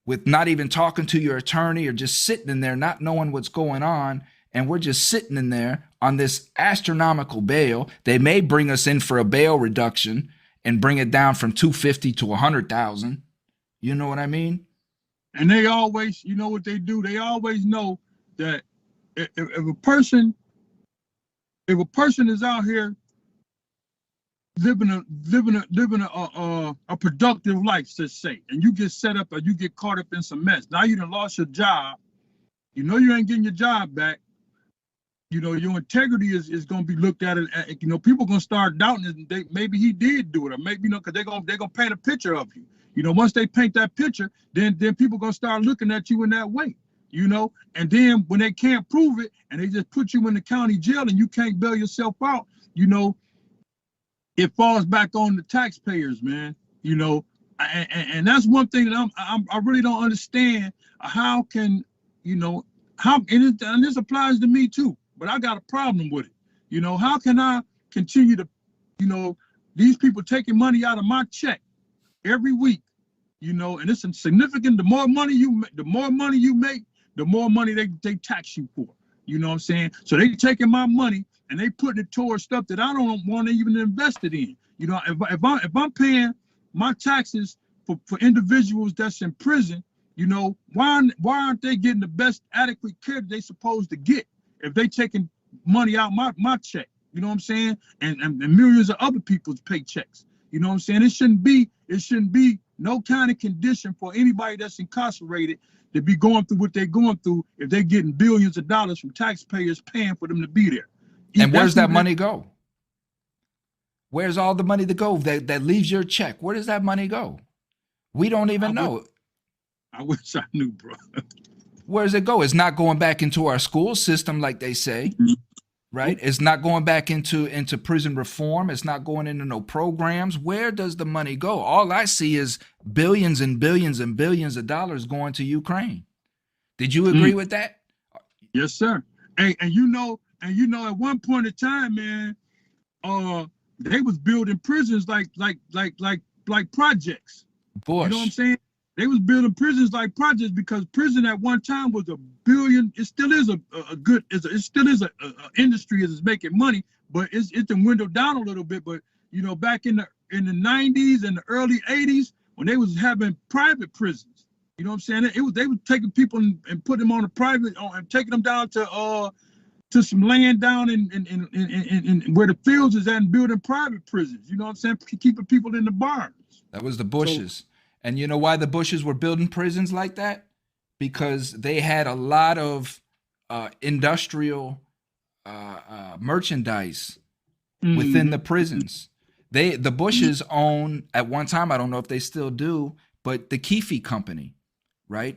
with not even talking to your attorney or just sitting in there not knowing what's going on. And we're just sitting in there on this astronomical bail. They may bring us in for a bail reduction, and bring it down from 250 to 100,000. You know what I mean? And they always, you know what they do? They always know that if a person is out here living a productive life, let's say, and you get set up or you get caught up in some mess. Now you done lost your job. You know you ain't getting your job back. You know, your integrity is going to be looked at. You know, people going to start doubting it. Maybe he did do it, or maybe, you know, because they're going to paint a picture of you. You know, once they paint that picture, then people going to start looking at you in that way, you know. And then when they can't prove it and they just put you in the county jail and you can't bail yourself out, you know, it falls back on the taxpayers, man. You know, and that's one thing that I really don't understand. How can, you know, and this applies to me too, but I got a problem with it. You know, how can I continue to, you know, these people taking money out of my check every week, you know, and it's significant. The more money you make, the more money they tax you for. You know what I'm saying? So they taking my money and they putting it towards stuff that I don't want to even invest it in. You know, if I'm paying my taxes for individuals that's in prison, you know, why aren't they getting the best adequate care that they supposed to get if they taking money out my check? You know what I'm saying? And millions of other people's paychecks. You know what I'm saying? It shouldn't be no kind of condition for anybody that's incarcerated to be going through what they're going through if they're getting billions of dollars from taxpayers paying for them to be there. And where's that money go? Where's all the money to go that leaves your check? Where does that money go? We don't even know. I wish I knew, bro. Where does it go? It's not going back into our school system like they say, right? It's not going back into prison reform. It's not going into no programs. Where does the money go? All I see is billions and billions and billions of dollars going to Ukraine. Did you agree with that? Yes, sir. And you know, at one point in time, man, they was building prisons like projects. Bush. You know what I'm saying? They was building prisons like projects because prison at one time was $1 billion. It still is a industry as it's making money, but it's dwindled down a little bit. But you know, back in the 90s and the early 80s, when they was having private prisons, you know what I'm saying? They was taking people and putting them on a private and taking them down to some land down in where the fields is at and building private prisons. You know what I'm saying? Keeping people in the barns. That was the Bushes. And you know why the Bushes were building prisons like that? Because they had a lot of industrial merchandise within the prisons. The Bushes own, at one time, I don't know if they still do, but the Keefe Company, right?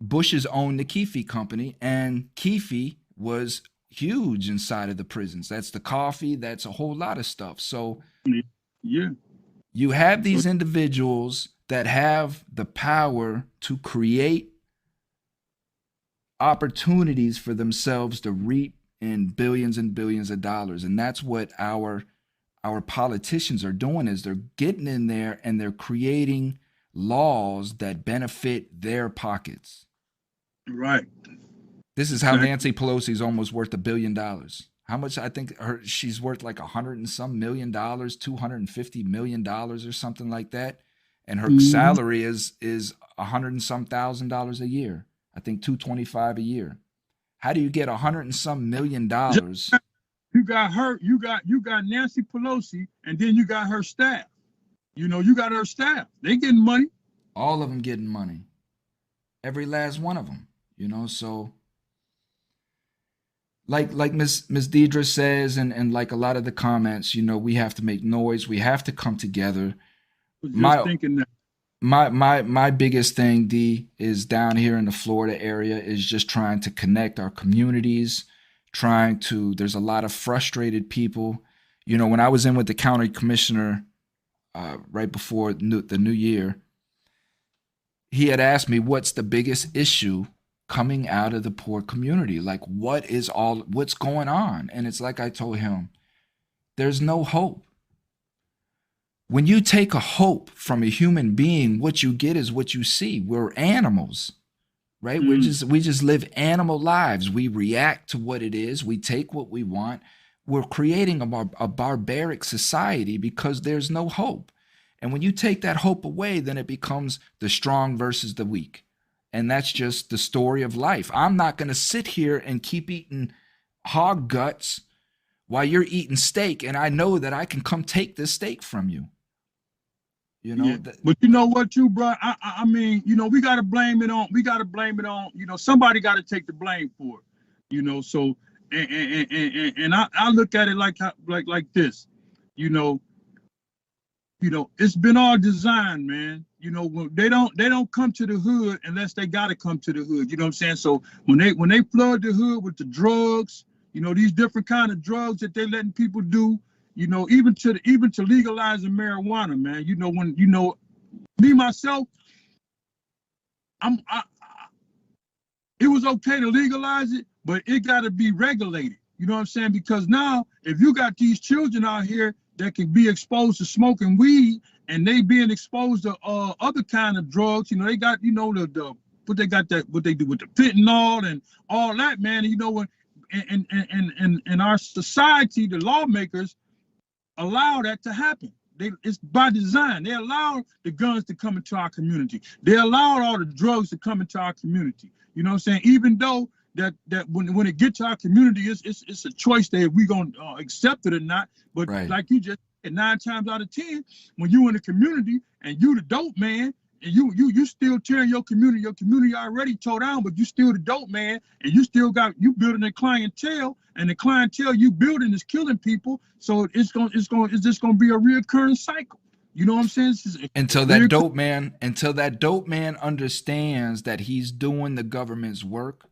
Bushes owned the Keefe Company, and Keefe was huge inside of the prisons. That's the coffee, that's a whole lot of stuff. So yeah, you have these individuals that have the power to create opportunities for themselves to reap in billions and billions of dollars. And that's what our politicians are doing, is they're getting in there and they're creating laws that benefit their pockets. Right. This is how Nancy Pelosi is almost worth $1 billion. How much? I think she's worth like $100 and some million, $250 million or something like that. And her salary is $100 and some $1,000 a year. I think $225 a year. How do you get $100 and some million? You got her. You got Nancy Pelosi, and then you got her staff. You know, you got her staff. They getting money. All of them getting money. Every last one of them. You know, so like Miss Deidre says, and like a lot of the comments, you know, we have to make noise. We have to come together. Thinking that. My biggest thing, D, is down here in the Florida area is just trying to connect our communities, there's a lot of frustrated people. You know, when I was in with the county commissioner right before the new year, he had asked me, what's the biggest issue coming out of the poor community? Like, what's going on? And it's like I told him, there's no hope. When you take a hope from a human being, what you get is what you see. We're animals, right? We just live animal lives. We react to what it is. We take what we want. We're creating a barbaric society because there's no hope. And when you take that hope away, then it becomes the strong versus the weak. And that's just the story of life. I'm not going to sit here and keep eating hog guts while you're eating steak, and I know that I can come take this steak from you. You know, Yeah, but you know what, you bro? I mean, you know, we gotta blame it on. You know, somebody got to take the blame for it. You know, so and I look at it like this. You know, it's been all designed, man. You know, they don't come to the hood unless they gotta come to the hood. You know what I'm saying? So when they flood the hood with the drugs, you know, these different kind of drugs that they letting people do, you know, even to legalizing marijuana, man. You know, when me myself, it was okay to legalize it, but it got to be regulated. You know what I'm saying? Because now, if you got these children out here that can be exposed to smoking weed and they being exposed to other kind of drugs, you know, they got, you know, what they do with the fentanyl and all that, man. And, you know, when in our society, the lawmakers allow that to happen. It's by design. They allow the guns to come into our community. They allow all the drugs to come into our community. You know what I'm saying? Even though that when it gets to our community, it's a choice that if we're going to accept it or not. But right. Like you just said, 9 times out of 10, when you in the community and you the dope man, and you still tearing your community already tore down, but you still the dope man, and you building a clientele, and the clientele you building is killing people. So it's just gonna be a reoccurring cycle. You know what I'm saying? Until that dope man understands that he's doing the government's work,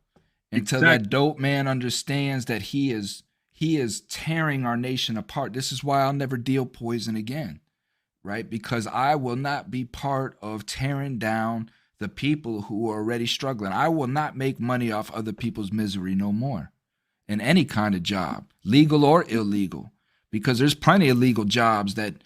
until that dope man understands that he is tearing our nation apart. This is why I'll never deal poison again. Right? Because I will not be part of tearing down the people who are already struggling. I will not make money off other people's misery no more in any kind of job, legal or illegal, because there's plenty of legal jobs that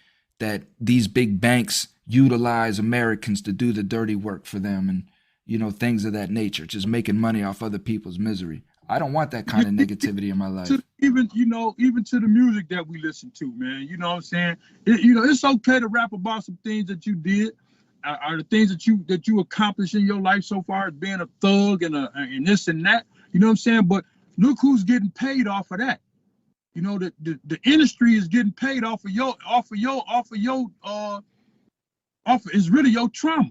these big banks utilize Americans to do the dirty work for them, and, you know, things of that nature, just making money off other people's misery. I don't want that kind of negativity in my life. Even to the music that we listen to, man. You know what I'm saying? It's okay to rap about some things that you did, or the things that you accomplished in your life so far as being a thug and this and that. You know what I'm saying? But look who's getting paid off of that. You know, the industry is getting paid off of it's really your trauma.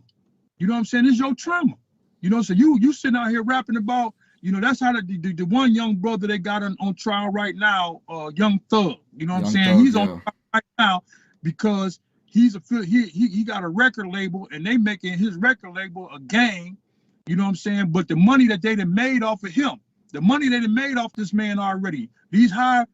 You know what I'm saying? It's your trauma. You know, so you sitting out here rapping about. You know, that's how the one young brother they got on trial right now, Young Thug. You know what I'm saying? He's on trial right now because he got a record label, and they making his record label a gang. You know what I'm saying? But the money that they done made off of him, the money they done made off this man already, these high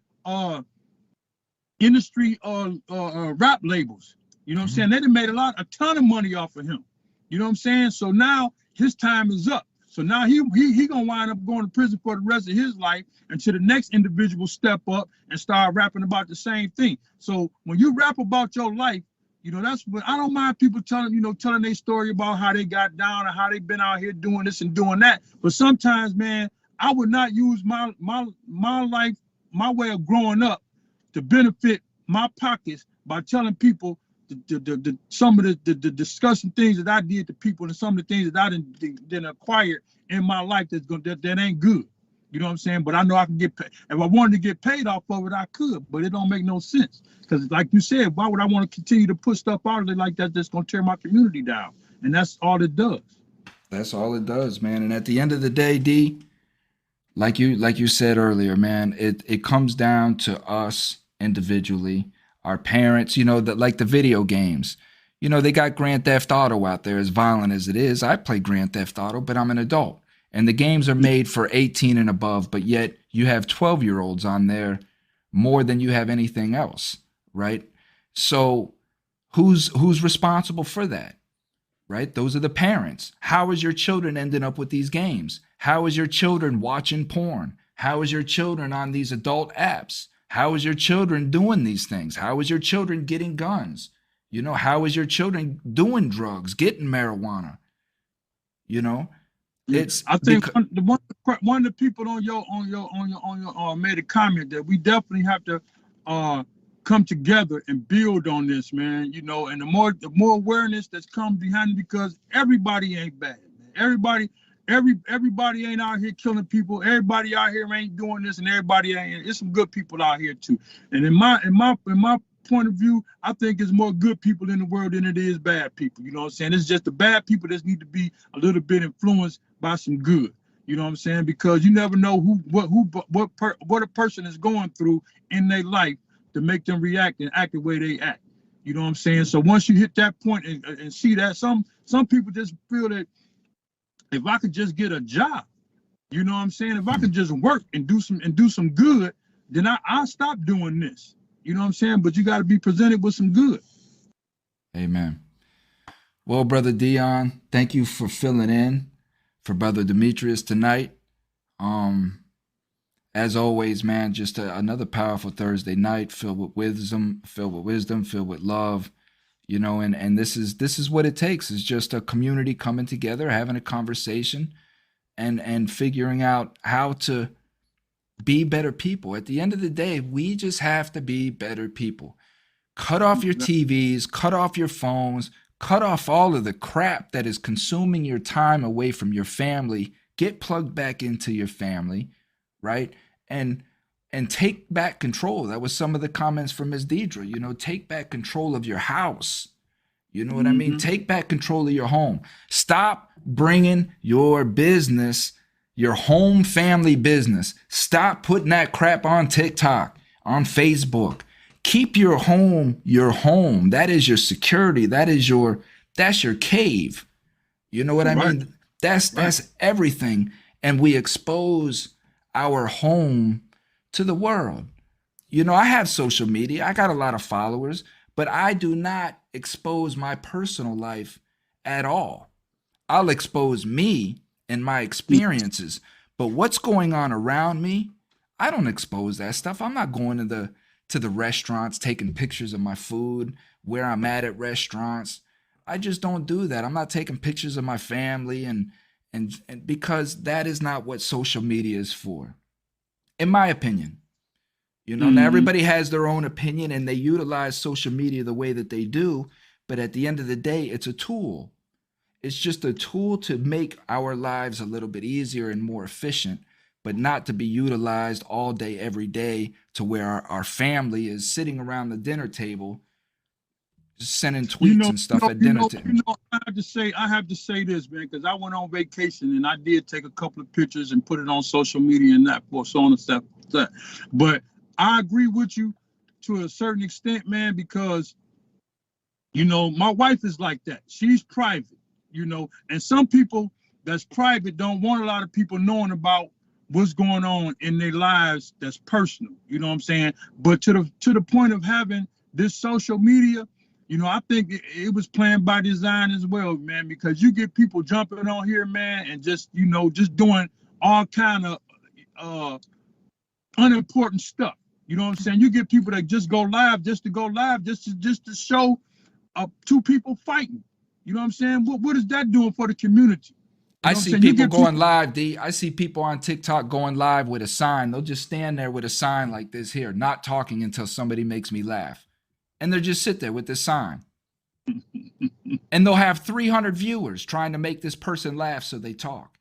industry rap labels. You know what I'm saying? They done made a ton of money off of him. You know what I'm saying? So now his time is up. So now he gonna wind up going to prison for the rest of his life until the next individual step up and start rapping about the same thing. So when you rap about your life, you know, that's what I don't mind people telling their story about how they got down and how they been out here doing this and doing that. But sometimes, man, I would not use my life, my way of growing up to benefit my pockets by telling people some of the disgusting things that I did to people and some of the things that I didn't acquire in my life that ain't good. You know what I'm saying? But I know I can get paid. If I wanted to get paid off of it, I could, but it don't make no sense. Because like you said, why would I want to continue to put stuff out there like that that's going to tear my community down? And that's all it does. That's all it does, man. And at the end of the day, D, like you said earlier, man, it comes down to us individually. Our parents, you know, like the video games, you know, they got Grand Theft Auto out there, as violent as it is. I play Grand Theft Auto, but I'm an adult. And the games are made for 18 and above, but yet you have 12-year-olds on there more than you have anything else, right? So who's responsible for that, right? Those are the parents. How is your children ending up with these games? How is your children watching porn? How is your children on these adult apps? How is your children doing these things? How is your children getting guns? You know, how is your children doing drugs, getting marijuana? You know, I think one of the people on your made a comment that we definitely have to come together and build on this, man. You know, and the more awareness that's come behind it, because everybody ain't bad, man. Everybody ain't out here killing people. Everybody out here ain't doing this, and everybody ain't. There's some good people out here too. And in my point of view, I think there's more good people in the world than it is bad people. You know what I'm saying? It's just the bad people that need to be a little bit influenced by some good. You know what I'm saying? Because you never know what a person is going through in their life to make them react and act the way they act. You know what I'm saying? So once you hit that point and see that, some people just feel that if I could just get a job, you know what I'm saying? If I could just work and do some good, then I'll stop doing this. You know what I'm saying? But you got to be presented with some good. Amen. Well, Brother Dion, thank you for filling in for Brother Demetris tonight. As always, man, just another powerful Thursday night filled with wisdom, filled with love, you know, and this is what it takes. It's just a community coming together, having a conversation and figuring out how to be better people. At the end of the day, we just have to be better people. Cut off your TVs, cut off your phones, cut off all of the crap that is consuming your time away from your family. Get plugged back into your family, right? And take back control. That was some of the comments from Ms. Deidre. You know, take back control of your house. You know what I mean? Take back control of your home. Stop bringing your business, your home family business. Stop putting that crap on TikTok, on Facebook. Keep your home your home. That is your security. That's your cave. You know what I mean? That's everything. And we expose our home to the world. You know, I have social media. I got a lot of followers, but I do not expose my personal life at all. I'll expose me and my experiences, but what's going on around me, I don't expose that stuff. I'm not going to the restaurants, taking pictures of my food, where I'm at restaurants. I just don't do that. I'm not taking pictures of my family and because that is not what social media is for, in my opinion. You know, now everybody has their own opinion and they utilize social media the way that they do, but at the end of the day, it's a tool. It's just a tool to make our lives a little bit easier and more efficient, but not to be utilized all day, every day, to where our family is sitting around the dinner table, just sending tweets and stuff at dinner table. You know, I have to say this, man, because I went on vacation and I did take a couple of pictures and put it on social media and that, for so on and stuff. But I agree with you to a certain extent, man, because, you know, my wife is like that. She's private, you know, and some people that's private don't want a lot of people knowing about what's going on in their lives that's personal, you know what I'm saying? But to the point of having this social media, you know, I think it was planned by design as well, man, because you get people jumping on here, man, and just, you know, just doing all kind of unimportant stuff. You know what I'm saying? You get people that just go live just to go live, just to show two people fighting. You know what I'm saying? What is that doing for the community? I see people going live, D. I see people on TikTok going live with a sign. They'll just stand there with a sign like this here, not talking until somebody makes me laugh. And they'll just sit there with this sign. And they'll have 300 viewers trying to make this person laugh so they talk.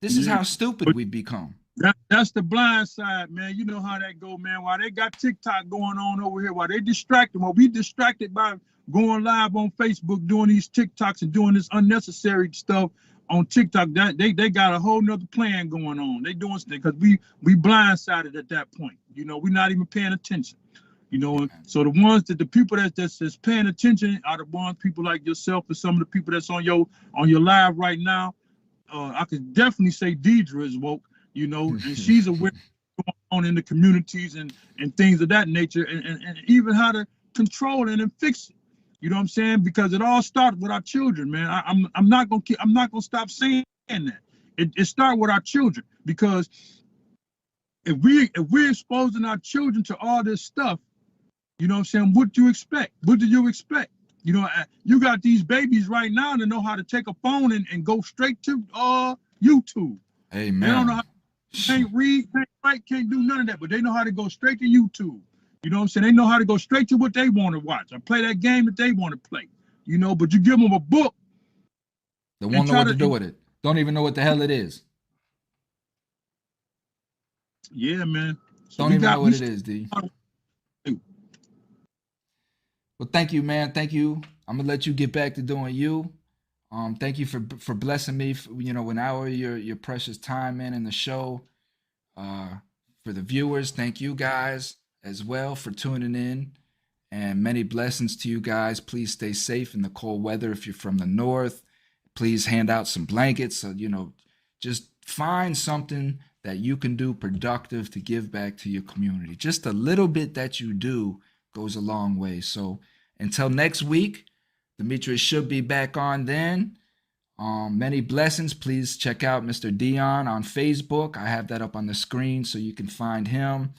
This is how stupid we've become. That's the blind side, man. You know how that go, man. While they got TikTok going on over here, while they distracted, while we distracted by going live on Facebook, doing these TikToks and doing this unnecessary stuff on TikTok, that they got a whole nother plan going on. They doing stuff because we blindsided at that point. You know, we're not even paying attention. You know, so the people that's paying attention are the ones, people like yourself and some of the people that's on your live right now. I could definitely say Deidre is woke, you know, and she's aware of what's going on in the communities and things of that nature, and even how to control it and fix it. You know what I'm saying? Because it all started with our children, man. I'm not gonna stop saying that. It started with our children, because if we're exposing our children to all this stuff, you know what I'm saying? What do you expect? What do you expect? You know, you got these babies right now that know how to take a phone and go straight to YouTube. Amen. They don't know how, can't read, can't write, can't do none of that, but they know how to go straight to YouTube. You know what I'm saying? They know how to go straight to what they want to watch. I play that game that they want to play. You know, but you give them a book. They won't know what to do with it. Don't even know what the hell it is. Yeah, man. So Don't even know what it is, D. Well, thank you, man. Thank you. I'm gonna let you get back to doing you. Thank you for blessing me, an hour of your precious time, man, in the show. For the viewers, thank you guys as well for tuning in, and many blessings to you guys. Please stay safe in the cold weather. If you're from the north, please hand out some blankets. So, just find something that you can do productive to give back to your community. Just a little bit that you do goes a long way. So until next week, Demetris should be back on then. Many blessings. Please check out Mr. Dion on Facebook. I have that up on the screen so you can find him.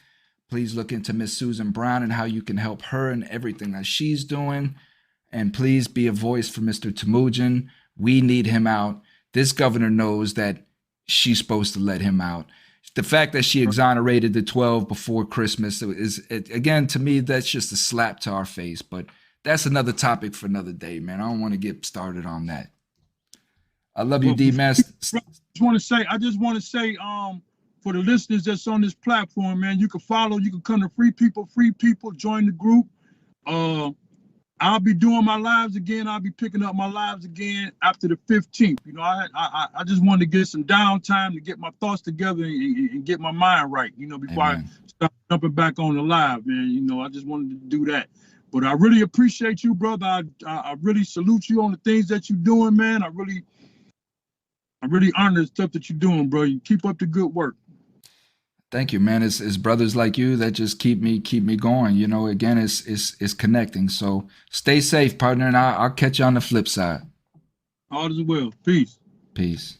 Please look into Miss Susan Brown and how you can help her and everything that she's doing. And please be a voice for Mr. Temujin. We need him out. This governor knows that she's supposed to let him out. The fact that she exonerated the 12 before Christmas again, to me, that's just a slap to our face. But that's another topic for another day, man. I don't want to get started on that. I love you, D-Mess. I just want to say, for the listeners that's on this platform, man, you can follow, you can come to Free People, join the group. I'll be doing my lives again. I'll be picking up my lives again after the 15th. You know, I just wanted to get some downtime to get my thoughts together and get my mind right, before Amen. I start jumping back on the live, man. I just wanted to do that. But I really appreciate you, brother. I really salute you on the things that you're doing, man. I really honor the stuff that you're doing, bro. You keep up the good work. Thank you, man. It's brothers like you that just keep me going. Again, it's connecting. So stay safe, partner, and I'll catch you on the flip side. All is well. Peace. Peace.